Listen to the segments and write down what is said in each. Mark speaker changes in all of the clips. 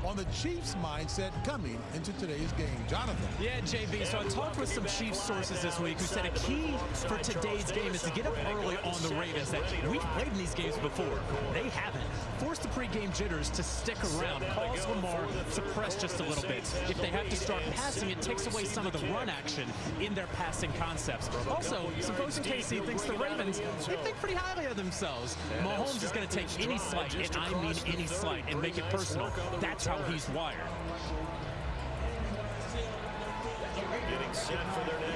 Speaker 1: on the Chiefs' mindset coming into today's game. Jonathan.
Speaker 2: Yeah, JB, so I talked with some Chiefs sources this week who said a key for today's game is to get up early on the Ravens. That we've played in these games before. They haven't. Force the pregame jitters to stick around. Cause Lamar to press just a little bit. If they have to start passing, it takes away some of the run action in their passing concepts. Also, some folks in KC thinks the Ravens, they think pretty highly of themselves. Mahomes is going to take any slight, and I mean any slight, and make it personal. That's how he's wired.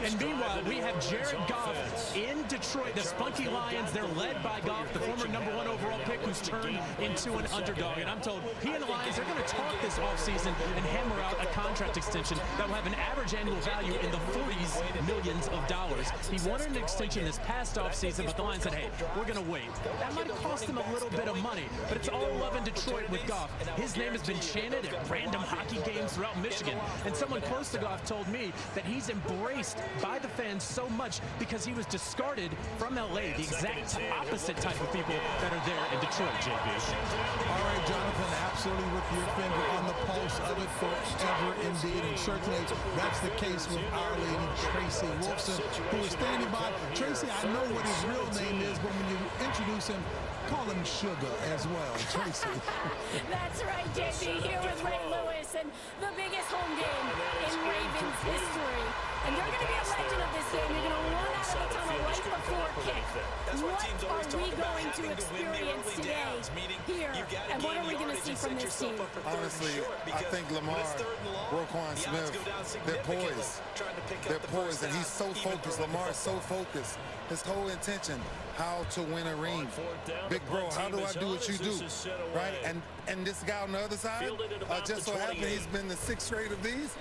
Speaker 2: And meanwhile, we have Jared Goff in Detroit. The Spunky Lions, they're led by Goff, the former #1 overall pick who's turned into an underdog. And I'm told he and the Lions are going to talk this offseason and hammer out a contract extension that will have an average annual value in the 40s millions of dollars. He wanted an extension this past offseason, but the Lions said, hey, we're going to wait. That might cost him a little bit of money, but it's all love in Detroit with Goff. His name has been chanted at random hockey games throughout Michigan. And someone close to Goff told me that he's embraced by the fans so much because he was discarded from LA, the exact opposite type of people that are there in Detroit, JB.
Speaker 1: All right, Jonathan, absolutely with your finger on the pulse of it forever indeed, and certainly that's the case with our lady Tracy Wolfson, who is standing by. Tracy, I know what his real name is, but when you introduce him, call him Sugar as well, Tracy.
Speaker 3: That's right, JB, here with Ray Lewis, and the biggest home game in Ravens history. And you're going to be a legend of this game. You're going to run out of the tunnel right before kick. What are we going to experience today here, and what are we going to see from this team?
Speaker 4: Honestly, I think Lamar, Roquan Smith, they're poised. They're poised, and he's so focused. Lamar is so focused. His whole intention, how to win a ring. Big bro, how do I do what you do? Right? And this guy on the other side, just so happened he's been the 6th straight of these.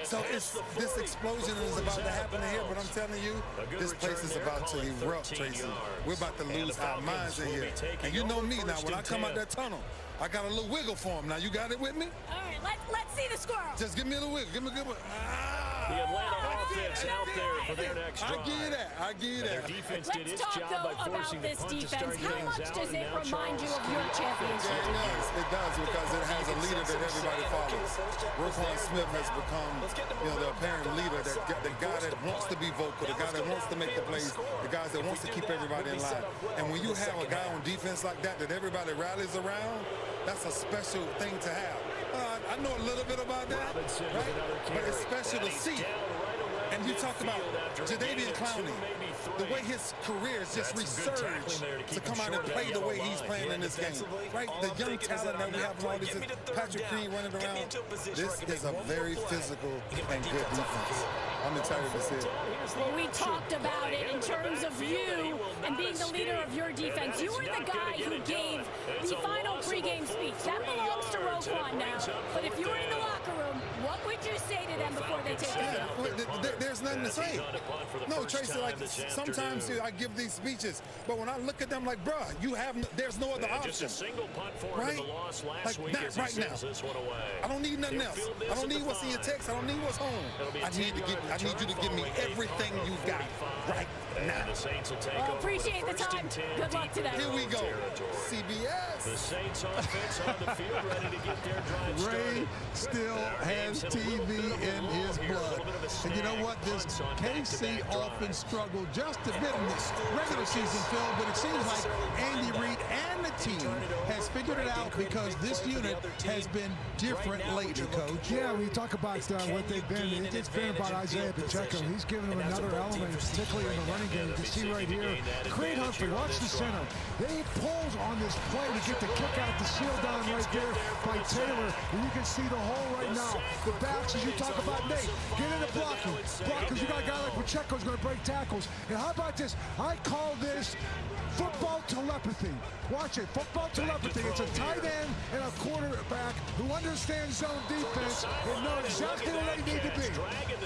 Speaker 4: So this explosion is about to happen here, but I'm telling you, this place is about to erupt, Tracy. We're about to lose our minds in here. And you know me now, when I come out that tunnel, I got a little wiggle for him. Now, you got it with me?
Speaker 3: All right, let's see the squirrel.
Speaker 4: Just give me a little wiggle. Give me a good one.
Speaker 5: The Atlanta offense out there for their next drive.
Speaker 4: I give you that. I give you that.
Speaker 5: Their defense did its
Speaker 3: Let's
Speaker 5: job
Speaker 3: talk,
Speaker 5: by
Speaker 3: though,
Speaker 5: forcing
Speaker 3: about
Speaker 5: the
Speaker 3: this
Speaker 5: punt to
Speaker 3: defense.
Speaker 5: start
Speaker 3: How
Speaker 5: getting
Speaker 3: much
Speaker 5: out,
Speaker 3: does
Speaker 5: and
Speaker 3: it
Speaker 5: now
Speaker 3: remind you of
Speaker 5: Charles
Speaker 3: your championship?
Speaker 4: Yeah, it does because it has a leader that everybody follows. Roquan Smith has become, the apparent leader, the guy that wants to be vocal, the guy that wants to make the plays, the guy that wants to keep everybody in line. And when you have a guy on defense like that everybody rallies around, that's a special thing to have. I know a little bit about that, right? But it's special to see. And you talk about Jadeveon Clowney, the way his career has just resurged to come out and play the way he's playing in this game. Right? The young talent that we have from all these, Patrick Green running around. This is a very physical and good defense. I'm excited to see it.
Speaker 3: Well, we talked about it in terms of you and being the leader of your defense. You were the guy who gave the final pregame speech. That belongs to Roquan now. But if you were in the locker room, what would you say to them before they take the field?
Speaker 4: There's nothing to say. No, Tracy, like sometimes I give these speeches, but when I look at them like, bruh, there's no other option. Right? Like, not right now. I don't need nothing else. I don't need what's in your text. I don't need what's home. I need you to give me everything you got right now.
Speaker 3: Well, appreciate the time. Good luck today.
Speaker 4: Here we go. CBS.
Speaker 5: The Saints offense on the field, ready to get their drive started.
Speaker 1: Ray still has TV in his blood. And you know what? This KC offense struggled just a bit in this regular season, Phil, but it seems like Andy Reid and the team has figured it out because this unit has been different lately, Coach.
Speaker 6: Yeah, when you talk about what they've been, it's been about Isaiah Pacheco. He's given them another element, particularly in the running game. You can see right here, Creed Humphrey, watch the center. They pulls on this play to get the kick out, the seal down right there by Taylor, and you can see the hole right now. The backs, as you talk about, Nate, get into blocking. Because you got a guy like Pacheco who's going to break tackles. And how about this? I call this football telepathy. Watch it, football telepathy. It's a tight end and a quarterback who understands zone defense and know exactly where they need to be.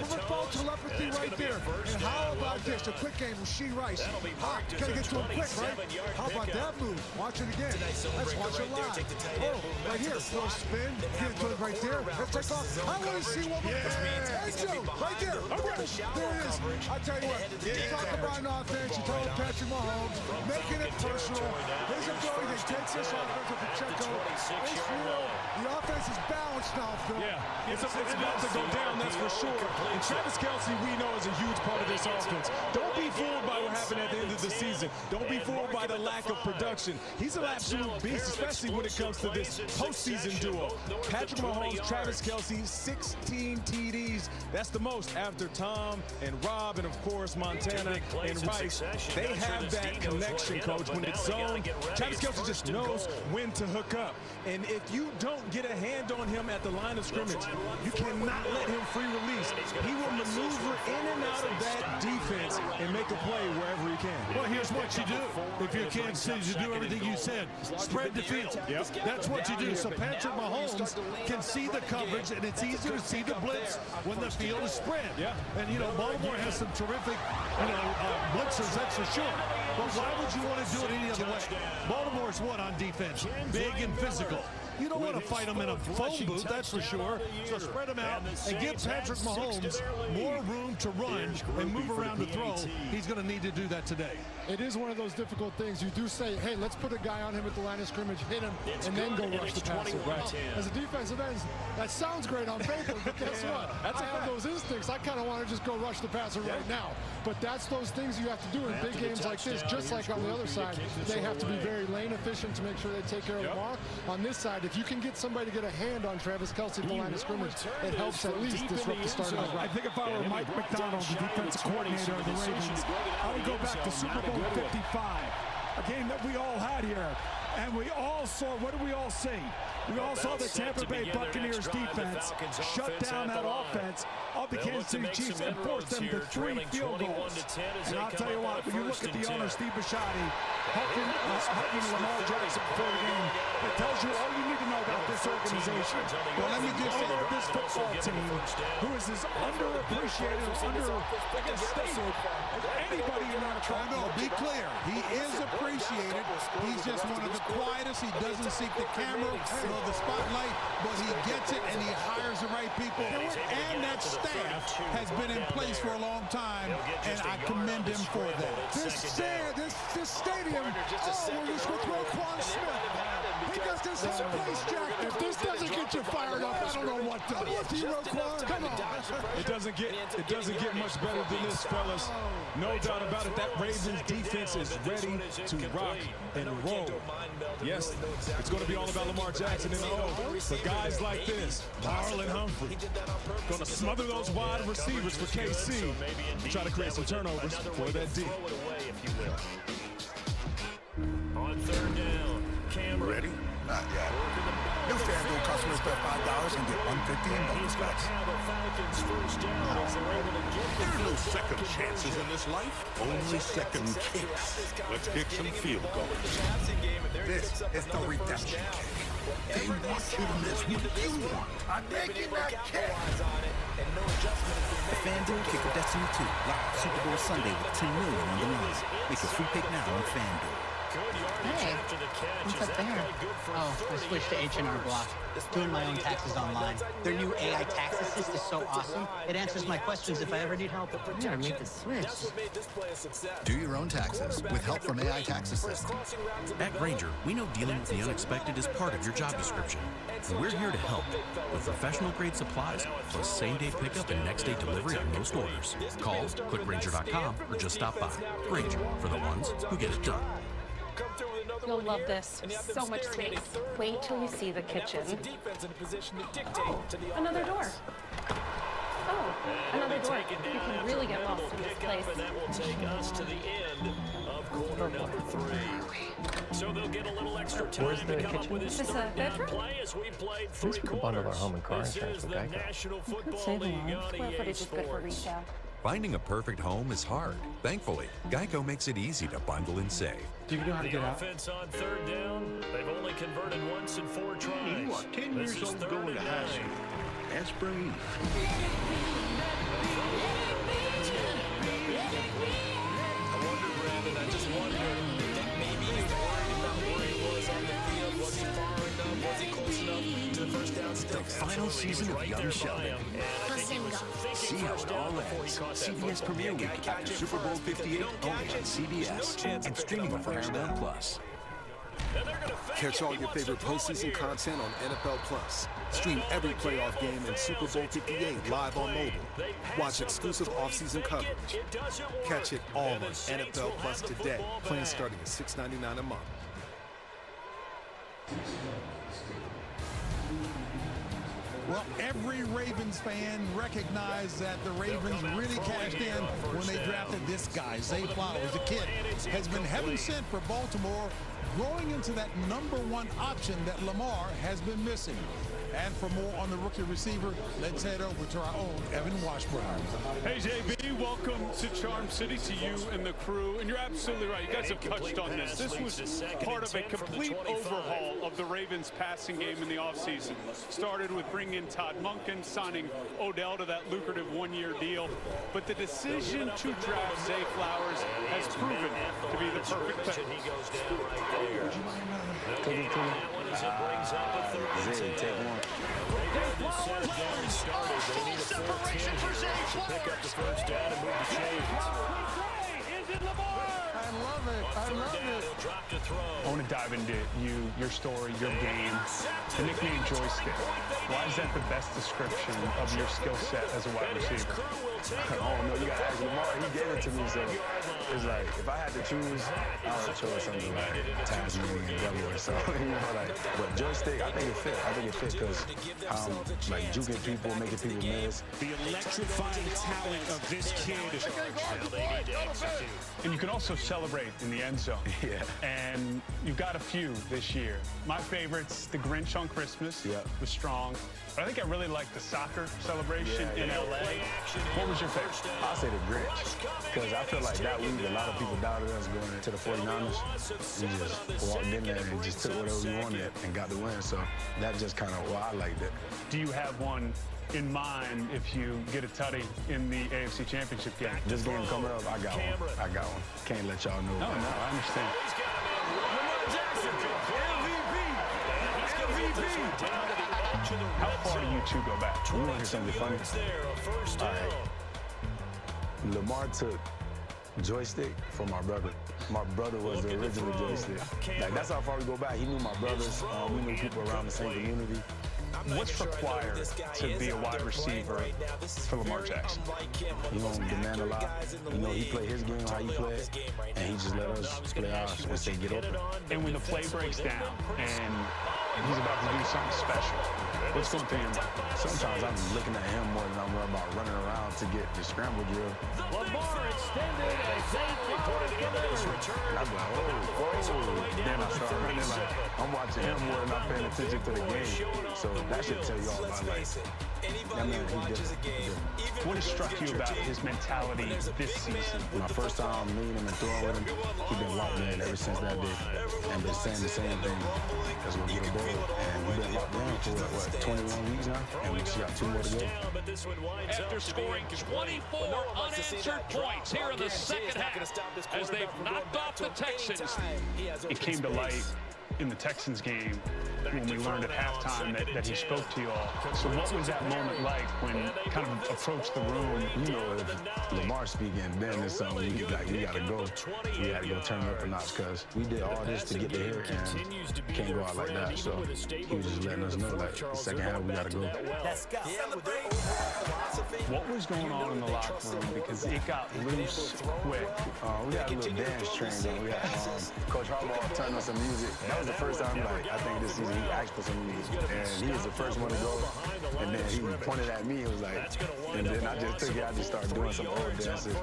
Speaker 6: Football telepathy right there. And how about this? A quick game with Shee Rice. Hot, gotta get to him quick, right? How about that move? Watch it again. Let's watch it live. Oh, right here, little spin. Get it to him right there. Let's take off. I want to see one more. Hey, Joe, right there. There it is. I tell you what, you talk about an offense, you talk about Patrick Mahomes, making it personal. His ability to take this offense with Pacheco. It's real. The offense is balanced. close now, Phil.
Speaker 7: Yeah, it's about to go down, that's for sure. And Travis Kelce, we know, is a huge part of this offense. Don't be fooled by what happened at the end of the season. Don't be fooled by the lack of production. He's an absolute beast, especially when it comes to this postseason duo. Patrick Mahomes, Travis Kelce, 16 TDs. That's the most after Tom and Rob and, of course, Montana and Rice. They have that connection, Coach. When it's zone, Travis Kelce just knows when to hook up. And if you don't get a hand on him at the line of scrimmage, you cannot let him free release. He will maneuver in and out of that defense and make a play wherever he can.
Speaker 8: Well, here's what you do. If you're Kansas City, you do everything you said. Spread the field.
Speaker 7: Yep.
Speaker 8: That's what you do. So Patrick Mahomes can see the coverage, and it's easier to see the blitz when the field is spread.
Speaker 7: Yeah.
Speaker 8: And, you know, Baltimore has some terrific, blitzers, that's for sure. But why would you want to do it any other way? Baltimore's what on defense? Big and physical. You don't want to fight them in a phone booth, that's for sure. So spread them out and give Patrick Mahomes more room to run and move around to throw. He's going to need to do that today.
Speaker 6: It is one of those difficult things. You do say, hey, let's put a guy on him at the line of scrimmage, hit him, and then go rush the passer. Right. As a defensive end, that sounds great on paper, but guess what? I have those instincts. I kind of want to just go rush the passer right now. But that's those things you have to do in big games like this, just like on the other side. They have to be very lane efficient to make sure they take care of the ball. On this side, if you can get somebody to get a hand on Travis Kelce at the line of scrimmage, it helps at least disrupt the start of the
Speaker 9: I think if I were Mike McDonald, the defensive coordinator of the Ravens, I would go back to Super Bowl 55, a game that we all had here. And we all saw, what did we all see? We all saw the Tampa Bay Buccaneers defense shut down that offense of the Kansas City Chiefs and force them to 3 field goals. And I'll tell you what, when you look at the owner, Steve Bisciotti, hugging Lamar Jackson before the game, it tells you all you need to know about this organization.
Speaker 1: Well, let me just say,
Speaker 9: this football team, who is as underappreciated, understated as anybody in our country.
Speaker 1: No, be clear. He is appreciated. He's just one of the quietest. He doesn't seek the camera or the spotlight, but he gets it and he hires the right people. And that staff has been in place for a long time, and I commend him for that.
Speaker 6: This stadium, we're just with Roquan Smith. He does this in place, Jack. If this doesn't get you fired up, I don't know what does. Roquan, come on.
Speaker 7: It doesn't get much better than this, fellas. No doubt about it. That Ravens defense is ready to rock and roll. Yes, it's going to be all about Lamar Jackson in the O. But guys like this, Marlon Humphrey, going to smother those wide receivers for KC and try to create some turnovers for that D.
Speaker 5: On third down, Cameron.
Speaker 10: Ready? Not yet. New FanDuel customers bet $5 and get $150 in bonus bets.
Speaker 11: There are no second chances in this life, only second kicks. Let's kick some field goals.
Speaker 10: This is the redemption kick. They want you to miss what you want. I'm making that kick.
Speaker 12: The FanDuel Kick of Destiny 2, live Super Bowl Sunday with $10 million on the line. Make a free pick now on FanDuel.
Speaker 13: Hey, what's up there? Oh, I switched to H&R Block. Doing my own taxes online. Their new AI tax assist is so awesome. It answers my questions if I ever need help. I gotta make the switch.
Speaker 12: Do your own taxes with help from AI Tax Assist.
Speaker 14: At Grainger, we know dealing with the unexpected is part of your job description. And we're here to help with professional-grade supplies, plus same-day pickup and next-day delivery on most orders. Call, click Grainger.com, or just stop by. Grainger, for the ones who get it done.
Speaker 15: You'll love this. So much space. Wait till you see the kitchen. Oh, another door. Oh, another door. You can really get lost in this place.
Speaker 5: That will take us to the end of quarter number 3. So they'll get a little extra time to come up with this third down play as we played 3 quarters.
Speaker 16: We could bundle our home and car insurance with
Speaker 5: Geico.
Speaker 15: You could save a lot. Square footage is good for resale.
Speaker 17: Finding a perfect home is hard. Thankfully, Geico makes it easy to bundle and save.
Speaker 9: Do you know how to get out?
Speaker 5: Offense on third down. They've only converted once in 4 tries.
Speaker 11: You are 10 years old going to high school. That's brave.
Speaker 5: I wonder, Brandon, I just wonder, maybe he was worried about where he was on the field. Was he far enough? Was he close enough to the first down step?
Speaker 14: The final season of Young Sheldon. See how it all ends. CBS Premiere Week after Super Bowl 58, only on CBS and streaming on Paramount Plus.
Speaker 16: Catch all your favorite postseason content on NFL Plus. Stream every playoff game and Super Bowl 58 live on mobile. Watch exclusive offseason coverage. Catch it all on NFL Plus today. Plans starting at $6.99 a month.
Speaker 1: Well, every Ravens fan recognized that the Ravens really cashed in when they drafted this guy, Zay Flowers. The kid has been heaven sent for Baltimore, growing into that #1 option that Lamar has been missing. And for more on the rookie receiver, let's head over to our own Evan Washburn.
Speaker 18: Hey, JB, welcome to Charm City, to you and the crew. And you're absolutely right. You guys have touched on this. This was part of a complete overhaul of the Ravens passing game in the offseason. Started with bringing in Todd Monken, signing Odell to that lucrative one-year deal. But the decision to draft Zay Flowers has proven to be the perfect pick.
Speaker 19: Zay, take one.
Speaker 5: Separation for Zay Flowers. Pick up the first down and move the chains.
Speaker 1: I love it. I love it.
Speaker 18: I want to dive into your story, your game. The nickname Joystick. Why is that the best description of your skill set as a wide receiver?
Speaker 19: I don't know. You got to ask Lamar. He gave it to me, so it's like if I had to choose, I would choose something like Tasmanian Devil or something. You know, like. But Joystick, I think it fit. I think it fit because like juking people, making people miss.
Speaker 18: The electrifying talent of this kid. And you can also celebrate in the end zone.
Speaker 19: Yeah.
Speaker 18: And you've got a few this year. My favorite's the Grinch on Christmas.
Speaker 19: Yeah.
Speaker 18: Was strong. But I think I really like the soccer celebration in LA. What was your favorite?
Speaker 19: I'll say the Grinch, because I feel like that week a lot of people doubted us going into the 49ers. We just walked in there and just took whatever we wanted and got the win. So that just kind of why I liked it.
Speaker 18: Do you have one in mind if you get a tutty in the AFC Championship game?
Speaker 19: This game coming up, I got one. I got one. Can't let y'all know.
Speaker 18: No, I understand. How far do you two go back?
Speaker 19: You want to hear something funny? All right. Lamar took Joystick from my brother. My brother was the original Joystick. Like, that's how far we go back. He knew my brothers. We knew people around the same community.
Speaker 18: What's required to be a wide receiver for Lamar Jackson?
Speaker 19: You don't demand a lot. You know, he played his game how he played, and he just let us play ours and say get open.
Speaker 18: And when the play breaks down and he's about to do something special, what's going through your mind?
Speaker 19: Sometimes I'm looking at him more than I'm worried about running around to get the scramble drill.
Speaker 5: Lamar extended as Zay Flowers delivers return.
Speaker 19: And I'm like, whoa. Then I start running like I'm watching him more than I'm paying attention to the game. So that should tell you all about like that man, he different.
Speaker 18: What has struck you about his mentality this season?
Speaker 19: My first time meeting him and throwing with him, he's been locked in ever since that day. And been saying the same thing as we'll get a bowl. And we've been locked in for, what, 21 weeks now? And we just got 2 more to go.
Speaker 20: After scoring 24 unanswered points here in the second half as they've knocked off the Texans.
Speaker 18: It came to light in the Texans game when we learned at halftime that he spoke to you all. So what was that moment like when you kind of approached the room?
Speaker 19: You know, if Lamar speaking, then it's something we gotta go. We gotta go turn it up a notch because we did all this to get to here and can't go out like that. So he was just letting us know that the second half we gotta go.
Speaker 18: What was going on in the locker room? Because it got loose quick.
Speaker 19: We had a little dance train going. We had Coach Harbaugh turned on some music. That was the first time, like, I think this season he asked for some music. And he was the first one to go. And then he pointed at me and was like, and then I just took it. I just started doing some old dances.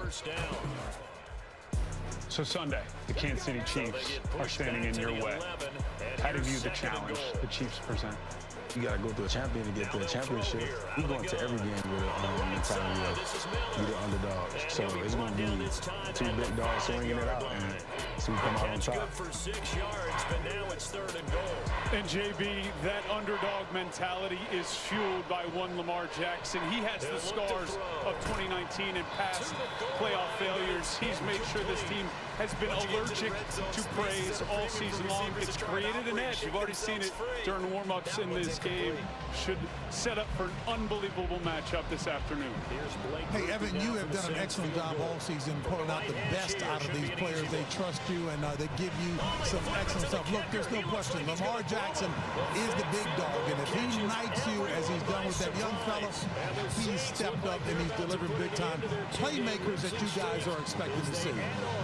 Speaker 18: So Sunday, the Kansas City Chiefs are standing in your way. How do you view the challenge the Chiefs present?
Speaker 19: You got to go through a champion to get to a championship. We go into every game with a mentality of be the underdogs. So it's going to be 2 big dogs swinging it out, and so we come out on top.
Speaker 18: And JB, that underdog mentality is fueled by one Lamar Jackson. He has the scars of 2019 and past playoff failures. He's made sure this team has been allergic to praise all season long. It's created an edge. You've already seen it during warm-ups in this game. Should set up for an unbelievable matchup this afternoon.
Speaker 1: Hey, Evan, you have done an excellent job all season pulling out the best out of these players. They trust you, and they give you some excellent stuff. Look, there's no question. Lamar Jackson is the big dog, and if he knights you as he's done with that young fella, he's stepped up and he's delivered big-time playmakers that you guys are expecting to see.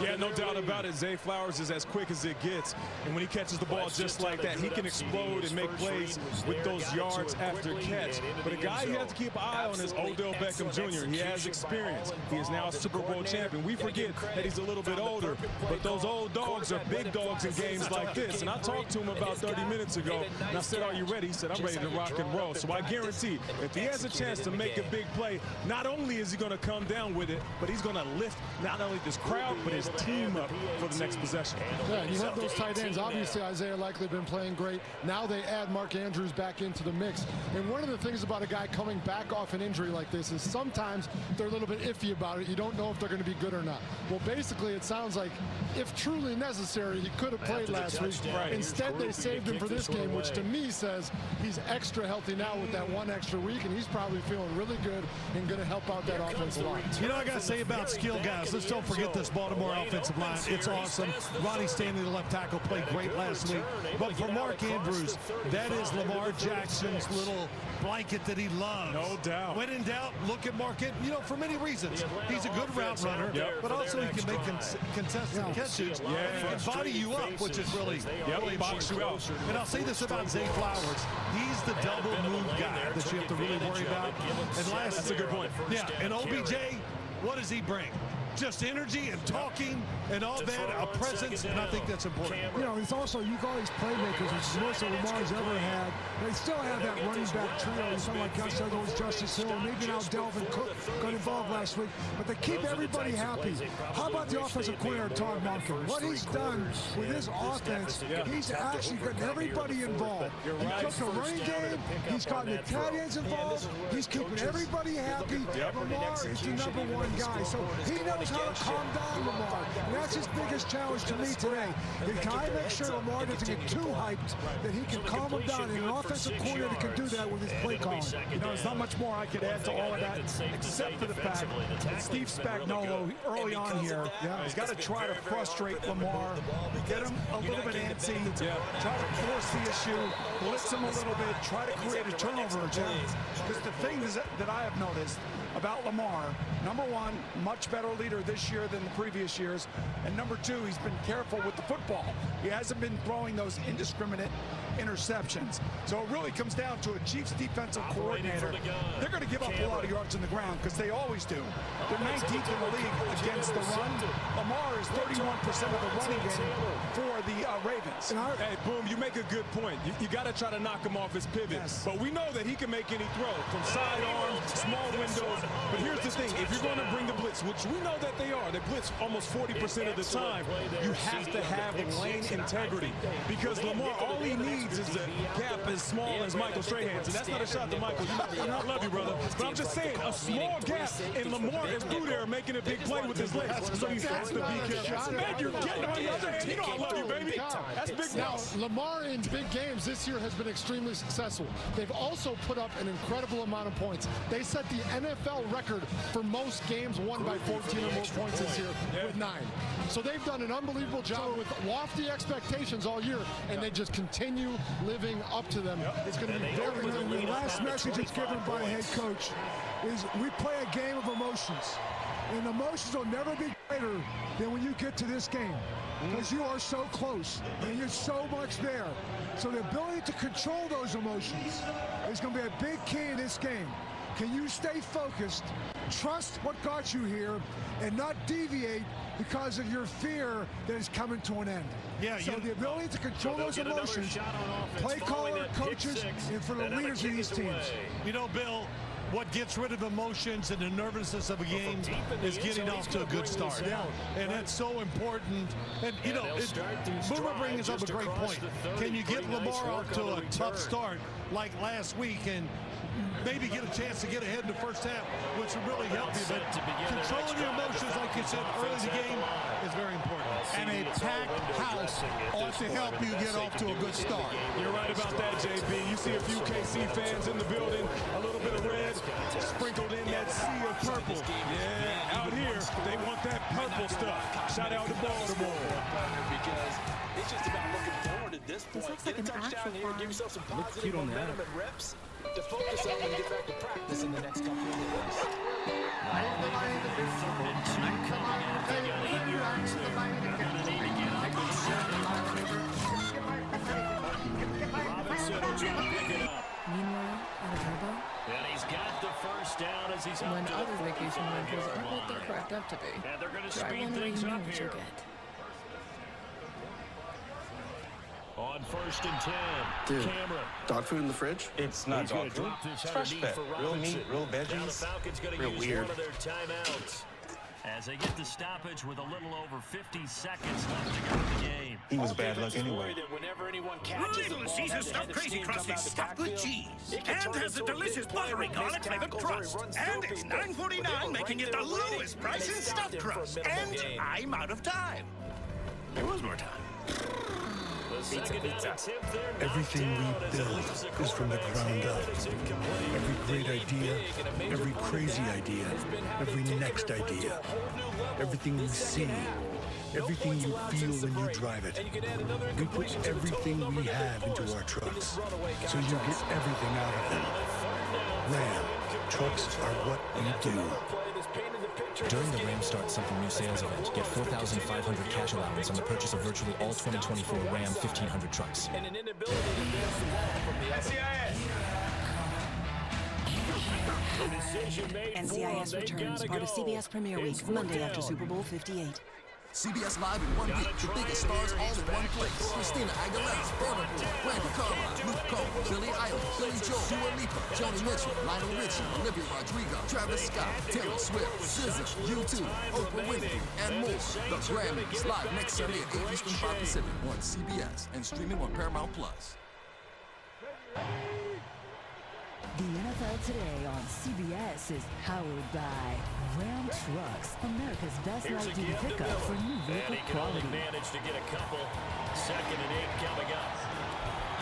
Speaker 7: Yeah, no doubt about it. Zay Flowers is as quick as it gets, and when he catches the ball just like that, he can explode and make plays with those yards after catch. But a guy you have to keep an eye on is Odell Beckham Jr. He has experience. He is now a Super Bowl champion. We forget that he's a little bit older, but those old dogs are big dogs in games like this. And I talked to him about 30 minutes ago, and I said, "Are you ready?" He said, "I'm ready to rock and roll." So I guarantee if he has a chance to make a big play, not only is he going to come down with it, but he's going to lift not only this crowd, but his team up for the next possession.
Speaker 21: Yeah, you have those tight ends. Obviously, Isaiah likely been playing great. Now they add Mark Andrews back into the mix. And one of the things about a guy coming back off an injury like this is sometimes they're a little bit iffy about it. You don't know if they're going to be good or not. Well, basically, it sounds like if truly necessary, he could have played last week. Right. Instead, they saved him for this game, which to me says he's extra healthy now with that one extra week, and he's probably feeling really good and going to help out that offensive line.
Speaker 8: You know, I got to say about skill guys, let's don't forget this Baltimore offensive line. It's awesome. Ronnie Stanley, the left tackle, played great last week. But for Mark Andrews, that is Lamar Jackson's little blanket that he loves.
Speaker 7: No doubt.
Speaker 8: When in doubt, look at Mark Andrews. You know, for many reasons. He's a good route runner, but also he can make contested catches. And he can body you up, which is really
Speaker 7: box you out.
Speaker 8: And I'll say this about Zay Flowers. He's the double move guy that you have to really worry about. And last,
Speaker 7: that's a good point.
Speaker 8: Yeah, and OBJ, what does he bring? Just energy and talking and all that, a presence, and I think that's important.
Speaker 6: You know, it's also, you got all these playmakers, which is most of Lamar's ever had. They still have that running back trio. You saw like Gus Edwards, Justice Hill, maybe now Delvin Cook got involved last week, but they keep everybody happy. How about the offensive coordinator, Todd Monken? What he's done with his offense, he's actually gotten everybody involved. He took the running game, he's gotten the tight ends involved, he's keeping everybody happy. Lamar is the #1 guy, so he knows how to calm down Lamar. And that's his biggest challenge to me today. Can I make sure Lamar doesn't get too hyped, that he can calm him down, and an offensive coordinator can do that with his play calling.
Speaker 9: You know, there's not much more I could add to all of that, except for the fact that Steve Spagnuolo early on here has got to try to frustrate Lamar, get him a little bit antsy, try to force the issue, blitz him a little bit, try to create a turnover or two. Because the thing that I have noticed about Lamar, #1, much better leader this year than the previous years, and #2, he's been careful with the football. He hasn't been throwing those indiscriminate interceptions. So it really comes down to a Chiefs defensive coordinator. They're going to give up a lot of yards on the ground because they always do. They're 19th in the league against the run. Lamar is 31% of the running game for the Ravens.
Speaker 7: Hey, Boom, you make a good point. You got to try to knock him off his pivot. But we know that he can make any throw from sidearms, small windows. But here's the thing. If you're going to bring the blitz, which we know that they are, they blitz almost 40% of the time, you have to have lane integrity. Because Lamar, all he needs is a gap as small as Michael Strahan's. And that's not a shot to Michael. I love you, brother. But I'm just saying, a small gap, and Lamar is through there making a big play with his legs. So he has to be careful. Man, you're getting on the other hand. You know I love you, baby. That's big.
Speaker 21: Now, Lamar in big games this year has been extremely successful. They've also put up an incredible amount of points. They set the NFL record for most games won by 14 or more points this year with 9. So they've done an unbelievable job with lofty expectations all year, and they just continue living up to them. It's going to be very good.
Speaker 6: The last message is given by a head coach is we play a game of emotions. And emotions will never be greater than when you get to this game. Because you are so close and you're so much there. So the ability to control those emotions is going to be a big key in this game. Can you stay focused, trust what got you here, and not deviate because of your fear that is coming to an end?
Speaker 8: Yeah,
Speaker 6: so the ability to control those emotions, play caller, coaches, and for the leaders of these teams.
Speaker 8: You know, Bill, what gets rid of emotions and the nervousness of a game is getting off to a good start. And that's so important. And, you know, Boomer brings up a great point. Can you get Lamar off to a tough start like last week? And maybe get a chance to get ahead in the first half, which would really help you. But controlling your emotions, like you said, early in the game is very important.
Speaker 1: And a packed house ought to help you get off to a good start.
Speaker 7: You're right about that, JB. You see a few KC fans in the building, a little bit of red sprinkled in that sea of purple. Yeah, out here, they want that purple stuff. Shout out to Baltimore.
Speaker 5: Because it's just about looking forward at this point.
Speaker 15: This looks like an actual farm.
Speaker 5: Give yourself some positive momentum and reps to focus on and get back to practice in the next couple of days.
Speaker 15: Meanwhile, at a turbo,
Speaker 2: And he's got the first down as he's
Speaker 15: when other vacation rentals aren't what they're cracked up to be.
Speaker 2: And they're going to
Speaker 15: Try
Speaker 2: speed
Speaker 15: one where
Speaker 2: things
Speaker 15: you know
Speaker 2: up
Speaker 15: what
Speaker 2: here.
Speaker 15: you'll get.
Speaker 2: On 1st and 10,
Speaker 22: Dude,
Speaker 2: Cameron.
Speaker 22: dog food in the fridge?
Speaker 2: It's not dog food. It's fresh bet.
Speaker 22: Real meat, real veggies.
Speaker 2: Now the Falcons going to
Speaker 22: Real
Speaker 2: use
Speaker 22: weird.
Speaker 2: one of their timeouts as they get the stoppage with a little over 50 seconds left to go in the game.
Speaker 22: He was bad luck anyway.
Speaker 10: Little Caesar stuffed crazy crust is stuffed with cheese and has a delicious buttery garlic flavored crust. And it's $9.49, making it the lowest price in stuffed crust. And I'm out of time. There was more time. Everything we build is from the ground up. Every great idea, every crazy idea, every next idea. Everything you see, everything you feel when you drive it. We put everything we have into our trucks, so you get everything out of them. Ram, trucks are what we do.
Speaker 23: During the Ram Start Something New sales event, get $4,500 cash allowance on the purchase of virtually all 2024 Ram 1500 trucks.
Speaker 24: NCIS returns, part of CBS Premiere Week, Monday after Super Bowl 58.
Speaker 25: CBS Live in 1 week. The biggest stars all in one place. Christina Aguilera, Burna Boy, Randy Carlile, Luke Combs, Billie Eilish, Billy Joel, Dua Lipa, Joni Mitchell, Lionel Richie, Olivia Rodrigo, Travis Scott, Taylor Swift, SZA, U2, Oprah Winfrey, and more. The Grammys live next Sunday at 8 Eastern, 5 Pacific on CBS and streaming on Paramount Plus.
Speaker 24: The NFL Today on CBS is powered by Ram Trucks, America's best light-duty pickup for new vehicle quality.
Speaker 2: Managed to get a couple. 2nd and 8 coming up.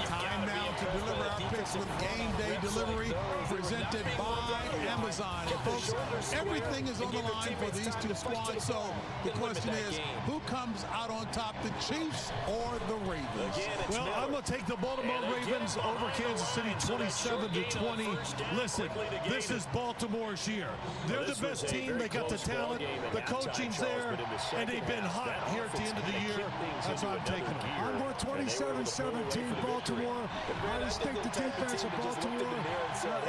Speaker 1: Time now to deliver our picks with Game Day Delivery presented by Amazon. And folks, everything is on the line for these two squads. So the question is, who comes out on top, the Chiefs or the Ravens?
Speaker 8: Well, I'm going to take the Baltimore Ravens over Kansas City 27-20. Listen, this is Baltimore's year. They're the best team. They got the talent. The coaching's there. And they've been hot here at the end of the year. That's why I'm taking them.
Speaker 21: I'm going 27-17 Baltimore. I just think the defense of Baltimore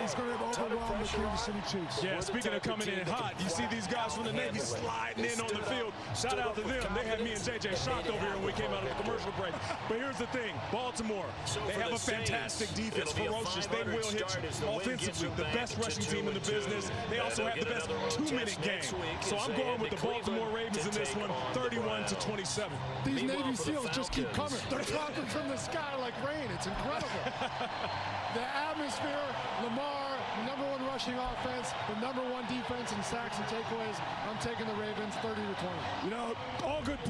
Speaker 21: is going to overwhelm the Kansas City Chiefs.
Speaker 7: Yeah, speaking of coming in hot, you see these guys from the Navy sliding in on the field. Shout out to them. They had me and JJ shocked over here when we came out of the commercial break. But here's the thing, Baltimore, they have a fantastic defense, ferocious. They will hit you offensively, the best rushing team in the business. They also have the best 2-minute game. So I'm going with the Baltimore Ravens in this one, 31-27.
Speaker 21: These Navy SEALs just keep coming. They're dropping from the sky like rain. It's incredible. The atmosphere, Lamar, #1 rushing offense, the #1 defense in sacks and takeaways. I'm taking the Ravens 30-20.
Speaker 7: You know, all good picks.